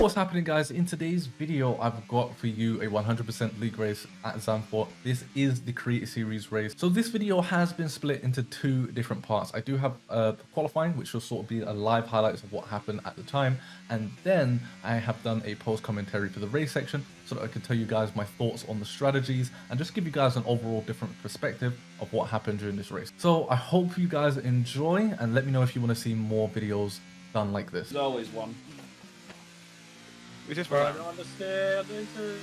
What's happening, guys? In today's video, I've got for you a 100% league race at Zandvoort. This is the Creator Series race. So this video has been split into two different parts. I do have the qualifying, which will sort of be a live highlights of what happened at the time. And then I have done a post commentary for the race section so that I can tell you guys my thoughts on the strategies and just give you guys an overall different perspective of what happened during this race. So I hope you guys enjoy and let me know if you want to see more videos done like this. There's always one. We just Bro, I run. don't understand. This is...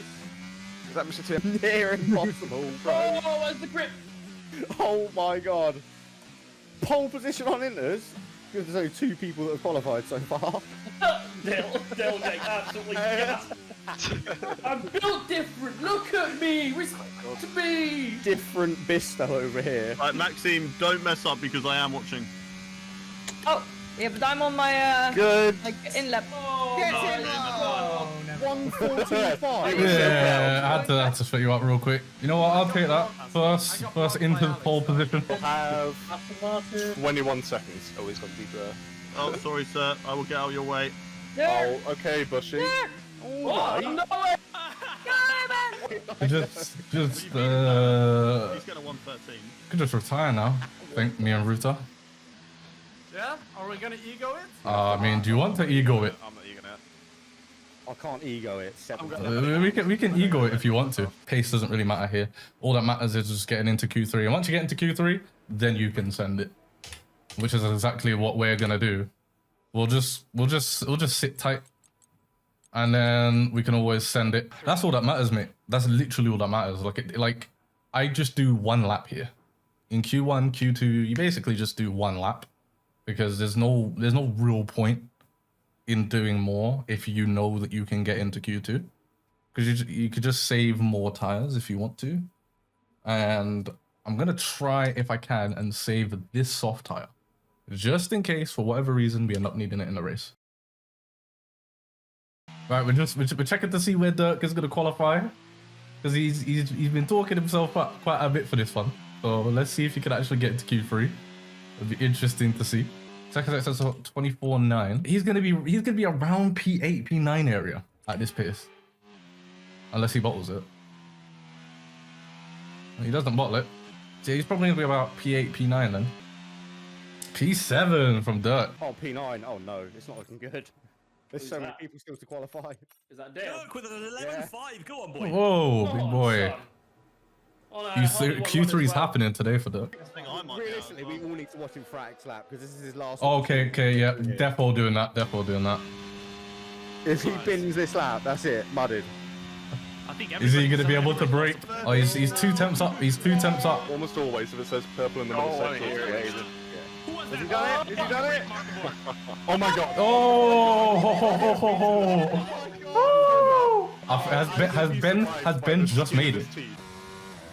That Mr. Tim near impossible, bro. Oh, where's the grip? Oh my god. Pole position on Inters. Because there's only two people that have qualified so far. They'll take absolutely gas. I'm built different. Look at me. Respect me. Different Bisto over here. Right, Maxime, don't mess up because I am watching. Oh, yeah, but I'm on my Good. like in lap. Oh, Get no, him no, up. no. 145. Yeah, I had to fit you up real quick. You know what? I'll take that. First into the pole position. Have Aston Martin. 21 seconds. Oh, he's got deep there. Oh, sorry, sir. I will get out of your way. There. Oh, okay, Bushy. There. Alright. Oh, no. Just He's got a 113. could just retire now. I think me and Ruta. Yeah? Are we gonna ego it? I mean, do you want to ego it? I'm not egoing it. I can't ego it. We can ego it if you want to. Pace doesn't really matter here. All that matters is just getting into Q3. And once you get into Q3, then you can send it, which is exactly what we're gonna do. We'll just sit tight, and then we can always send it. That's all that matters, mate. That's literally all that matters. Like I just do one lap here. In Q1, Q2, you basically just do one lap because there's no real point in doing more if you know that you can get into Q2, because you could just save more tires if you want to. And I'm gonna try if I can and save this soft tire just in case for whatever reason we end up needing it in the race. Right, we're checking to see where Dirk is gonna qualify, because he's been talking himself up quite a bit for this one. So let's see if he can actually get into Q3. It'll be interesting to see. Second says 24.9. He's gonna be around P8, P9 area at this pace, unless he bottles it. He doesn't bottle it, so he's probably gonna be about P8, P9 then. P7 from Dirt. Oh, P9. Oh no, it's not looking good. There's Who's so many that? people still to qualify. Is that Dale? Look with an 11.5. Go on, boy. Whoa, Come big on, boy. son. Oh, no, Q3 is happening today for Dirt. I think I might be Realistically, out we as well. all need to watch him for Axe lap because this is his last. Okay, yeah, defo doing that, If he bins this lap, that's it, mudded. I think Is he everybody's gonna be able to celebrating break? his birthday. Oh, he's 2 temps up. He's 2 temps up. Almost always, if it says purple in the middle section. Has he done it? Has he done it? Oh my god. Oh, ho, ho, ho, ho, ho. Has Ben just made it?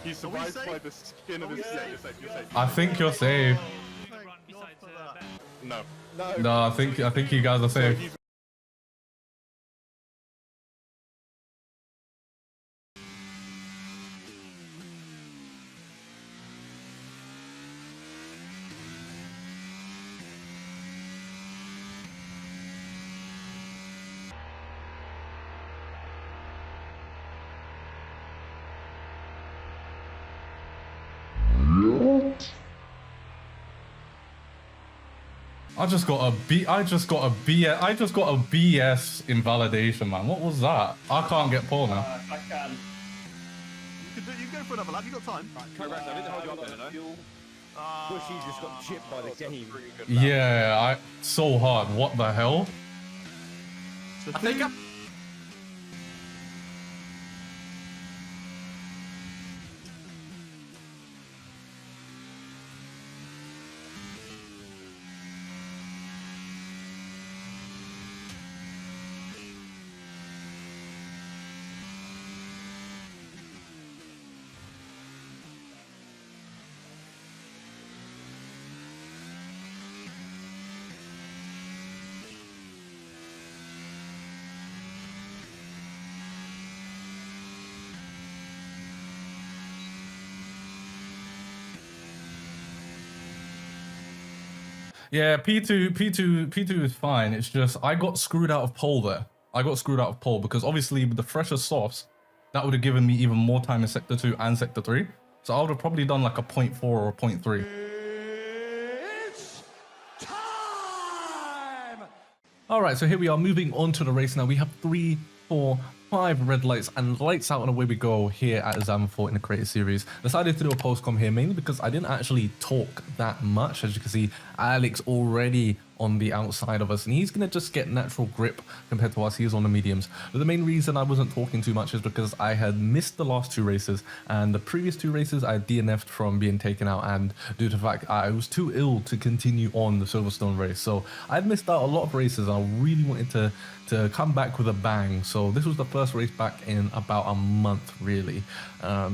He's surprised by the skin of his face. I think you're safe. No. No, I think you guys are safe. I just got a BS invalidation, man. What was that? I can't get pole now. I can. You can go for another lap. You got time. Correct, I didn't hold you up there, no? Fuel. Bushy just got chipped by the game. Yeah, so hard. What the hell? I think I'm... Yeah, P2 is fine. It's just I got screwed out of pole there. I got screwed out of pole because obviously with the fresher softs, that would have given me even more time in sector 2 and sector 3. So I would have probably done like a 0.4 or a 0.3. It's time! All right, so here we are moving on to the race now. We have 3, 4, 5 red lights and lights out and away we go here at Zandvoort in the creative series. Decided to do a postcom here mainly because I didn't actually talk that much. As you can see, Alex already on the outside of us and he's gonna just get natural grip compared to us. He's on the mediums, but the main reason I wasn't talking too much is because I had missed the last 2 races, and the previous 2 races I DNF'd from being taken out, and due to the fact I was too ill to continue on the Silverstone race, so I'd missed out a lot of races and I really wanted to come back with a bang. So this was the first race back in about a month really.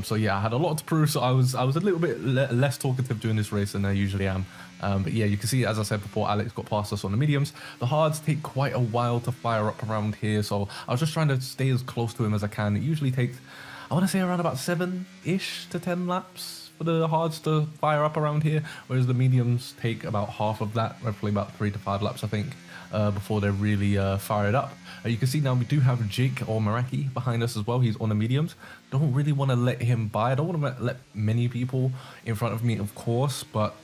So yeah, I had a lot to prove, so I was a little bit less talkative during this race than I usually am. But yeah, you can see, as I said before, Alex got past us on the mediums. The hards take quite a while to fire up around here, so I was just trying to stay as close to him as I can. It usually takes, I want to say, around about 7-ish to 10 laps for the hards to fire up around here, whereas the mediums take about half of that, roughly about 3 to 5 laps, I think, before they're really fired up. You can see now we do have Jake or Meraki behind us as well. He's on the mediums. Don't really want to let him by. I don't want to let many people in front of me, of course, but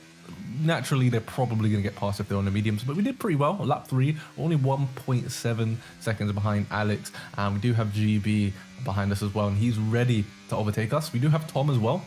naturally they're probably going to get past if they're on the mediums. But we did pretty well. Lap 3, only 1.7 seconds behind Alex, and we do have GB behind us as well, and he's ready to overtake us. We do have Tom as well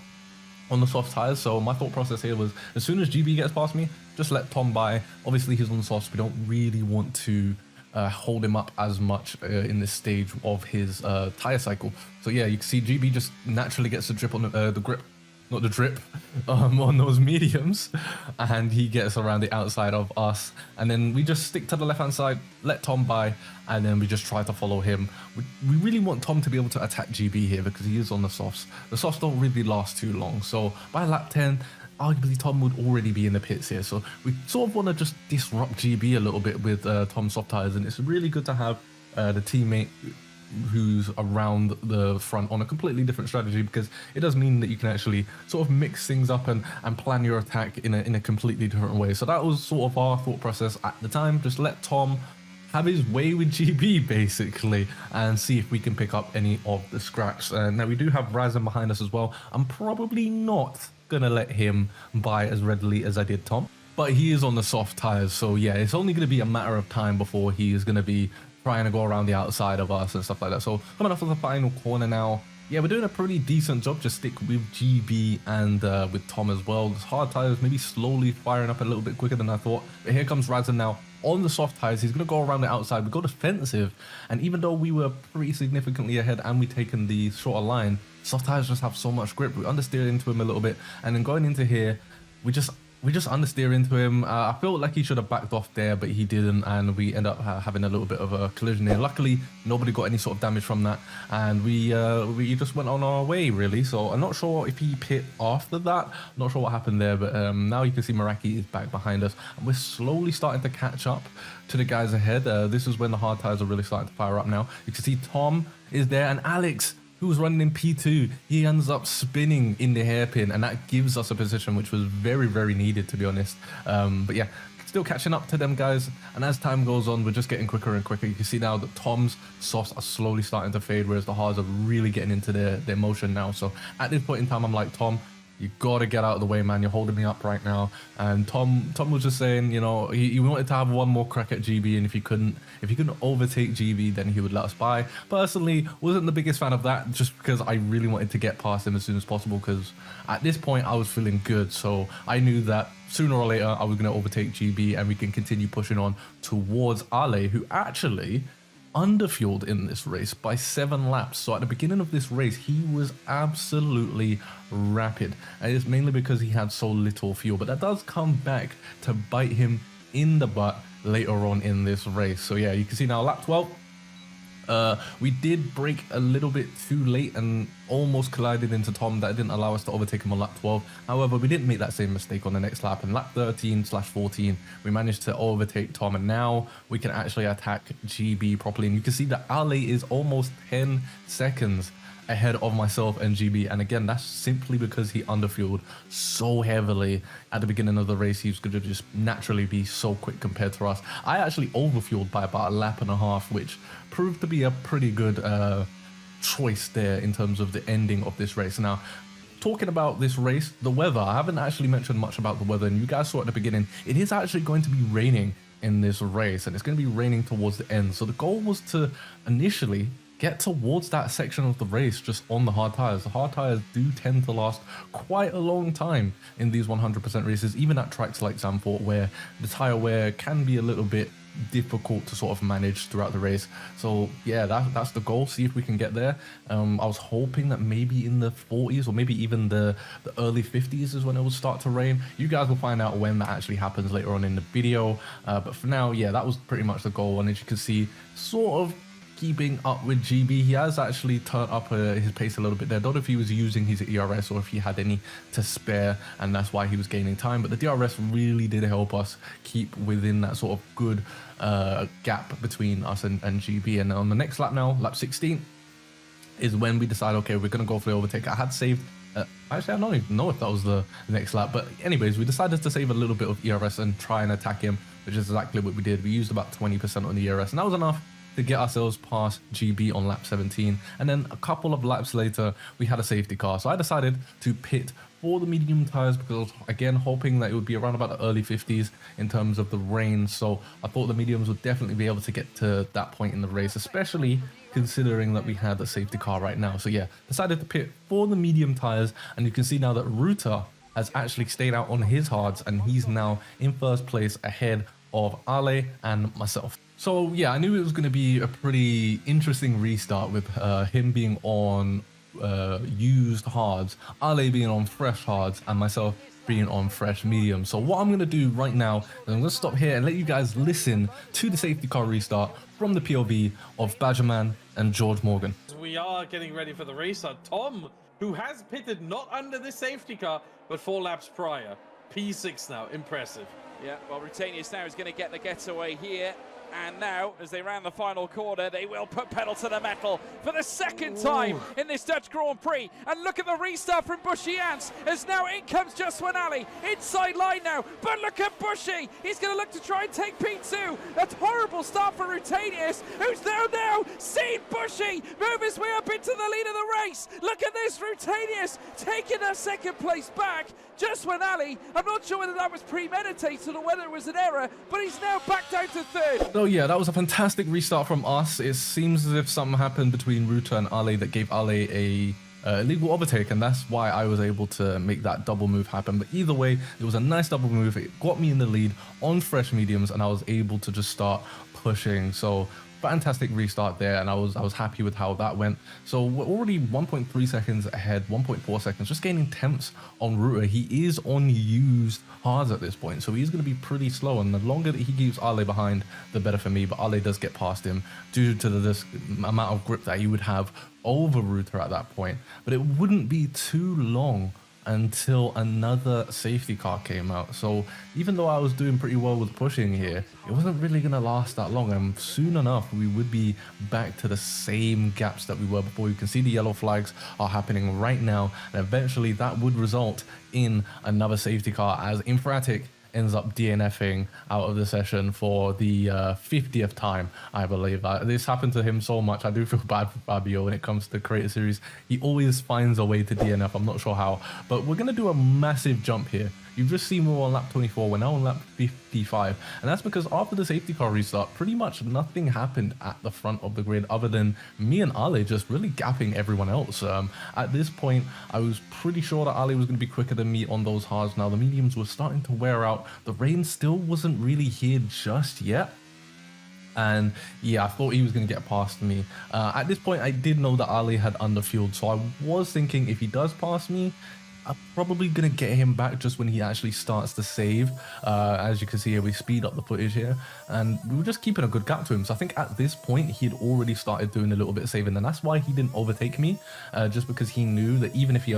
on the soft tires, so my thought process here was, as soon as GB gets past me, just let Tom by. Obviously he's on the softs. We don't really want to hold him up as much in this stage of his tire cycle. So yeah, you can see GB just naturally gets the drip on the grip, not the drip, on those mediums, and he gets around the outside of us, and then we just stick to the left hand side, let Tom by, and then we just try to follow him. We really want Tom to be able to attack GB here because he is on the softs. The softs don't really last too long, so by lap 10 arguably Tom would already be in the pits here, so we sort of want to just disrupt GB a little bit with Tom's soft tires, and it's really good to have the teammate who's around the front on a completely different strategy, because it does mean that you can actually sort of mix things up and plan your attack in a completely different way. So that was sort of our thought process at the time. Just let Tom have his way with GB basically and see if we can pick up any of the scraps. Now we do have Razan behind us as well. I'm probably not gonna let him by as readily as I did Tom, but he is on the soft tires, so yeah, it's only gonna be a matter of time before he is gonna be trying to go around the outside of us and stuff like that. So coming off of the final corner now, yeah, we're doing a pretty decent job. Just stick with GB and with Tom as well. This hard tires maybe slowly firing up a little bit quicker than I thought. But here comes Razan now on the soft tires. He's going to go around the outside. We go defensive, and even though we were pretty significantly ahead and we taken the shorter line, soft tires just have so much grip. We understeer into him a little bit, and then going into here, we just understeer into him. I felt like he should have backed off there, but he didn't, and we end up having a little bit of a collision here. Luckily, nobody got any sort of damage from that, and we just went on our way, really. So I'm not sure if he pit after that. I'm not sure what happened there, but now you can see Meraki is back behind us, and we're slowly starting to catch up to the guys ahead. This is when the hard tires are really starting to fire up now. You can see Tom is there, and Alex, who was running in P2, he ends up spinning in the hairpin, and that gives us a position which was very, very needed, to be honest. But yeah, still catching up to them guys, and as time goes on, we're just getting quicker and quicker. You can see now that Tom's softs are slowly starting to fade, whereas the hards are really getting into their motion now. So at this point in time, I'm like, Tom, you gotta get out of the way, man. You're holding me up right now. And Tom was just saying, you know, he wanted to have one more crack at GB, and if he couldn't overtake GB, then he would let us by. Personally, wasn't the biggest fan of that, just because I really wanted to get past him as soon as possible, because at this point I was feeling good. So I knew that sooner or later I was going to overtake GB, and we can continue pushing on towards Ale, who actually underfueled in this race by 7 laps. So at the beginning of this race, he was absolutely rapid, and it's mainly because he had so little fuel, but that does come back to bite him in the butt later on in this race. So yeah, you can see now lap 12, we did break a little bit too late, and almost collided into Tom. That didn't allow us to overtake him on lap 12. However, we didn't make that same mistake on the next lap. In lap 13/14, we managed to overtake Tom, and now we can actually attack GB properly. And you can see that Ali is almost 10 seconds ahead of myself and GB, and again, that's simply because he underfueled so heavily at the beginning of the race. He was going to just naturally be so quick compared to us. I actually overfueled by about a lap and a half, which proved to be a pretty good choice there in terms of the ending of this race. Now, talking about this race, the weather, I haven't actually mentioned much about the weather, and you guys saw at the beginning, it is actually going to be raining in this race, and it's going to be raining towards the end. So the goal was to initially get towards that section of the race just on the hard tires. The hard tires do tend to last quite a long time in these 100% races, even at tracks like Zandvoort, where the tire wear can be a little bit difficult to sort of manage throughout the race. So yeah, that's the goal. See if we can get there. I was hoping that maybe in the 40s or maybe even the early 50s is when it will start to rain. You guys will find out when that actually happens later on in the video, but for now, yeah, that was pretty much the goal. And as you can see, sort of keeping up with GB. He has actually turned up his pace a little bit there. I don't know if he was using his ERS or if he had any to spare, and that's why he was gaining time. But the DRS really did help us keep within that sort of good gap between us and GB. And on the next lap now, lap 16, is when we decide, okay, we're going to go for the overtake. I had saved, actually, I don't even know if that was the next lap. But anyways, we decided to save a little bit of ERS and try and attack him, which is exactly what we did. We used about 20% on the ERS, and that was enough to get ourselves past GB on lap 17. And then a couple of laps later, we had a safety car. So I decided to pit for the medium tires because, again, hoping that it would be around about the early 50s in terms of the rain. So I thought the mediums would definitely be able to get to that point in the race, especially considering that we had a safety car right now. So yeah, decided to pit for the medium tires. And you can see now that Ruta has actually stayed out on his hards, and he's now in first place ahead of Ale and myself. So yeah, I knew it was going to be a pretty interesting restart with him being on used hards, Ale being on fresh hards, and myself being on fresh medium. So what I'm going to do right now is I'm going to stop here and let you guys listen to the safety car restart from the POV of Badgerman and George Morgan. We are getting ready for the restart. Tom, who has pitted not under the safety car, but 4 laps prior. P6 now, impressive. Yeah, well, Rutanius now is going to get the getaway here. And now, as they round the final corner, they will put pedal to the metal for the second time in this Dutch Grand Prix. And look at the restart from BushiAntz, as now in comes Justin Ali, inside line now. But look at Bushi, he's going to look to try and take P2. That's horrible start for Rutanius, who's now seen Bushi move his way up into the lead of the race. Look at this, Rutanius taking that second place back. Justin Ali, I'm not sure whether that was premeditated or whether it was an error, but he's now back down to third. So yeah, that was a fantastic restart from us. It seems as if something happened between Ruta and Ale that gave Ale a illegal overtake, and that's why I was able to make that double move happen. But either way, it was a nice double move. It got me in the lead on fresh mediums, and I was able to just start pushing. So fantastic restart there, and I was happy with how that went. So we're already 1.3 seconds ahead, 1.4 seconds, just gaining temps on Ruta. He is on used hards at this point, so he's going to be pretty slow, and the longer that he keeps Ale behind, the better for me. But Ale does get past him due to this amount of grip that he would have over Ruta at that point. But it wouldn't be too long until another safety car came out. So even though I was doing pretty well with pushing here, it wasn't really going to last that long, and soon enough we would be back to the same gaps that we were before. You can see the yellow flags are happening right now, and eventually that would result in another safety car as Infratic ends up DNFing out of the session for the 50th time, I believe. This happened to him so much. I do feel bad for Fabio when it comes to the Creator Series. He always finds a way to DNF. I'm not sure how, but we're going to do a massive jump here. You've just seen we're on lap 24. We're now on lap 55. And that's because after the safety car restart, pretty much nothing happened at the front of the grid other than me and Ale just really gapping everyone else. At this point, I was pretty sure that Ale was going to be quicker than me on those hards. Now, the mediums were starting to wear out. The rain still wasn't really here just yet. And yeah, I thought he was going to get past me. At this point, I did know that Ale had underfueled. So I was thinking if he does pass me, I'm probably going to get him back just when he actually starts to save. As you can see here, we speed up the footage here, and we were just keeping a good gap to him. So I think at this point, he'd already started doing a little bit of saving, and that's why he didn't overtake me, just because he knew that even if he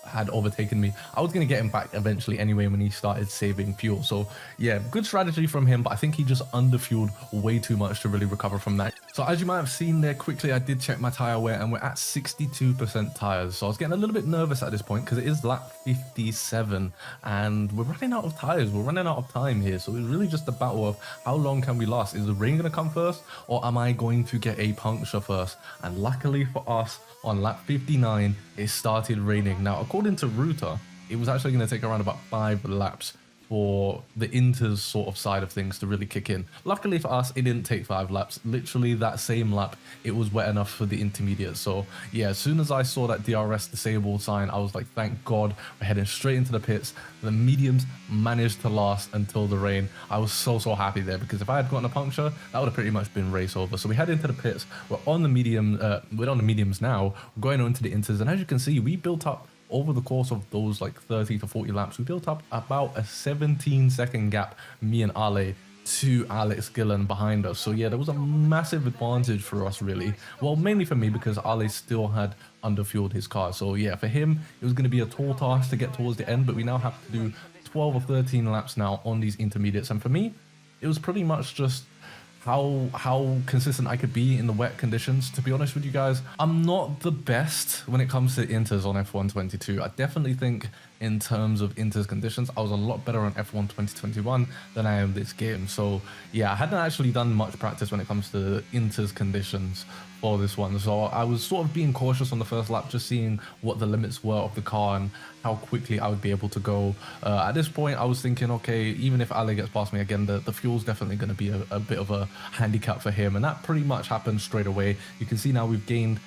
had overtaken me, I was going to get him back eventually anyway when he started saving fuel. So yeah, good strategy from him, but I think he just underfueled way too much to really recover from that. So as you might have seen there quickly, I did check my tire wear and we're at 62% tires. So I was getting a little bit nervous at this point because it is lap 57 and we're running out of tires. We're running out of time here. So it's really just a battle of how long can we last? Is the rain going to come first, or am I going to get a puncture first? And luckily for us, on lap 59, it started raining. Now, according to Router, it was actually going to take around about 5 laps for the inters sort of side of things to really kick in. Luckily for us, it didn't take 5 laps. Literally that same lap, it was wet enough for the intermediate. So yeah, as soon as I saw that DRS disabled sign, I was like, thank God, we're heading straight into the pits. The mediums managed to last until the rain. I was so happy there, because if I had gotten a puncture, that would have pretty much been race over. So we head into the pits. We're on the mediums now. We're going on to the inters, and as you can see, we built up over the course of those like 30 to 40 laps, we built up about a 17-second gap, me and Ale, to Alex Gillen behind us. So yeah, there was a massive advantage for us, really. Well, mainly for me, because Ale still had underfueled his car. So yeah, for him, it was going to be a tall task to get towards the end, but we now have to do 12 or 13 laps now on these intermediates. And for me, it was pretty much just how consistent I could be in the wet conditions. To be honest with you guys, I'm not the best when it comes to inters on F1 22. I definitely think in terms of inters conditions, I was a lot better on F1 2021 than I am this game. So yeah, I hadn't actually done much practice when it comes to inters conditions for this one. So I was sort of being cautious on the first lap, just seeing what the limits were of the car and how quickly I would be able to go. At this point, I was thinking, okay, even if Ale gets past me again, the fuel's definitely going to be a bit of a handicap for him. And that pretty much happened straight away. You can see now we've gained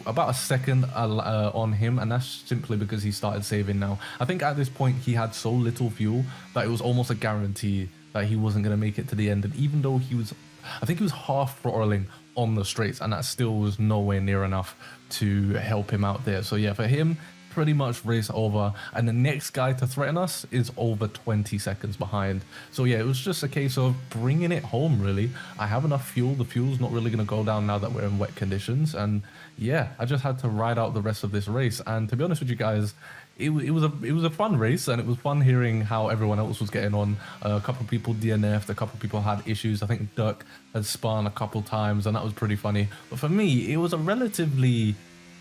about a second on him, and that's simply because he started saving now. I think at this point he had so little fuel that it was almost a guarantee that he wasn't going to make it to the end. And even though I think he was half throttling on the straights, and that still was nowhere near enough to help him out there. So yeah, for him, pretty much race over, and the next guy to threaten us is over 20 seconds behind. So yeah, it was just a case of bringing it home, really. I have enough fuel. The fuel's not really going to go down now that we're in wet conditions, and yeah, I just had to ride out the rest of this race. And to be honest with you guys, it was a fun race, and it was fun hearing how everyone else was getting on. A couple of people DNF'd, a couple of people had issues. I think Dirk had spun a couple times, and that was pretty funny. But for me, it was a relatively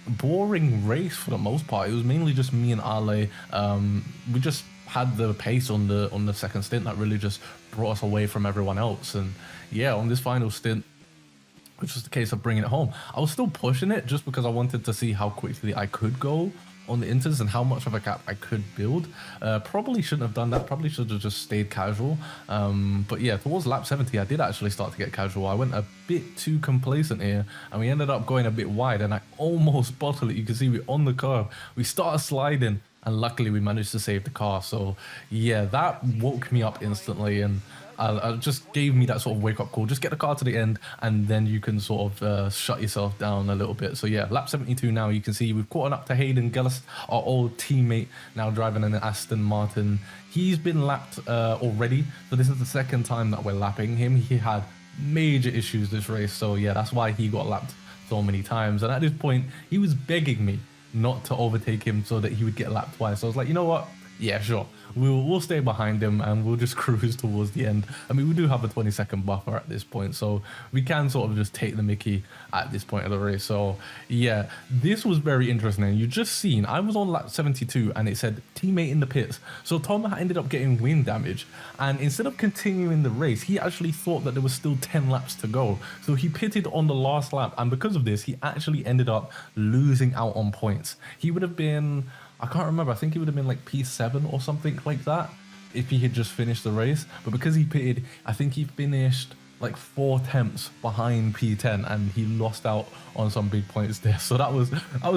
boring race for the most part. It was mainly just me and Ale. We just had the pace on the second stint that really just brought us away from everyone else. And yeah, on this final stint, which was the case of bringing it home, I was still pushing it just because I wanted to see how quickly I could go on the inters and how much of a gap I could build. Probably shouldn't have done that. Probably should have just stayed casual. But yeah, towards lap 70, I did actually start to get casual. I went a bit too complacent here, and we ended up going a bit wide, and I almost bottled it. You can see we're on the curve. We started sliding, and luckily we managed to save the car. So yeah, that woke me up instantly, and just gave me that sort of wake-up call. Just get the car to the end, and then you can sort of shut yourself down a little bit. So yeah, lap 72 now, you can see we've caught up to Hayden Gillis, our old teammate, now driving an Aston Martin. He's been lapped already, so this is the second time that we're lapping him. He had major issues this race, so yeah, that's why he got lapped so many times. And at this point, he was begging me not to overtake him so that he would get lapped twice. So I was like, you know what? Yeah, sure. We'll stay behind him and we'll just cruise towards the end. I mean, we do have a 20-second buffer at this point, so we can sort of just take the mickey at this point of the race. So yeah, this was very interesting. You just seen, I was on lap 72 and it said teammate in the pits. So Tom ended up getting wind damage, and instead of continuing the race, he actually thought that there was still 10 laps to go. So he pitted on the last lap, and because of this, he actually ended up losing out on points. He would have been, I can't remember, I think he would have been like P7 or something like that if he had just finished the race. But because he pitted, I think he finished like 4 tenths behind P10, and he lost out on some big points there. So that was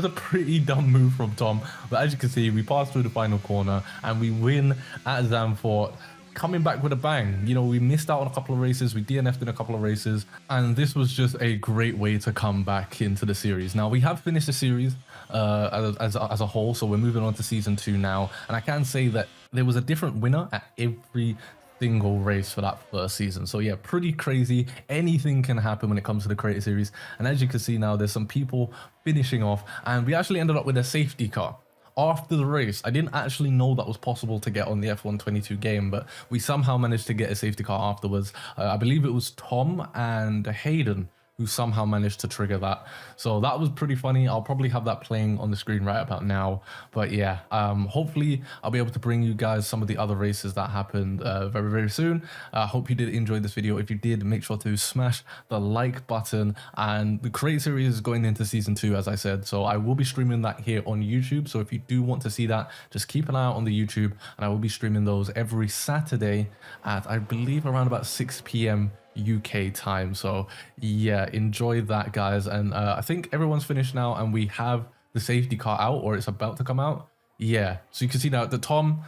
a pretty dumb move from Tom. But as you can see, we passed through the final corner and we win at Zandvoort. coming back with a bang. You know, we missed out on a couple of races, we DNF'd in a couple of races, and this was just a great way to come back into the series. Now, we have finished the series as a whole, so we're moving on to season 2 now, and I can say that there was a different winner at every single race for that first season. So yeah, pretty crazy. Anything can happen when it comes to the creator series, and as you can see now, there's some people finishing off, and we actually ended up with a safety car after the race. I didn't actually know that was possible to get on the F122 game, but we somehow managed to get a safety car afterwards. I believe it was Tom and Hayden who somehow managed to trigger that. So that was pretty funny. I'll probably have that playing on the screen right about now. But yeah, hopefully I'll be able to bring you guys some of the other races that happened very, very soon. I hope you did enjoy this video. If you did, make sure to smash the like button. And the Create series is going into season 2, as I said. So I will be streaming that here on YouTube. So if you do want to see that, just keep an eye out on the YouTube. And I will be streaming those every Saturday at, I believe, around about 6 p.m. UK time. So yeah, enjoy that, guys. And I think everyone's finished now, and we have the safety car out, or it's about to come out. Yeah, so you can see now that Tom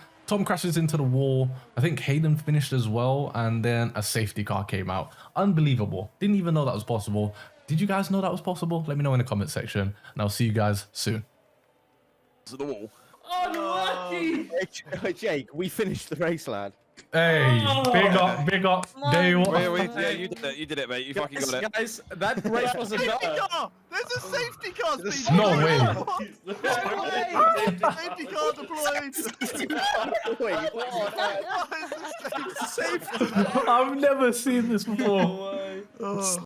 crashes into the wall. I think Hayden finished as well, and then a safety car came out. Unbelievable. Didn't even know that was possible. Did you guys know that was possible? Let me know in the comment section, and I'll see you guys soon. To the wall. Unlucky! Hey, Jake, we finished the race, lad. Hey, big up, day one. Wait, yeah, you did it, mate. You fucking got it. Guys, that race was about. Safety car! There's a safety car speed! No way. Safety car deployed! Wait, What is this safety? I've never seen this before.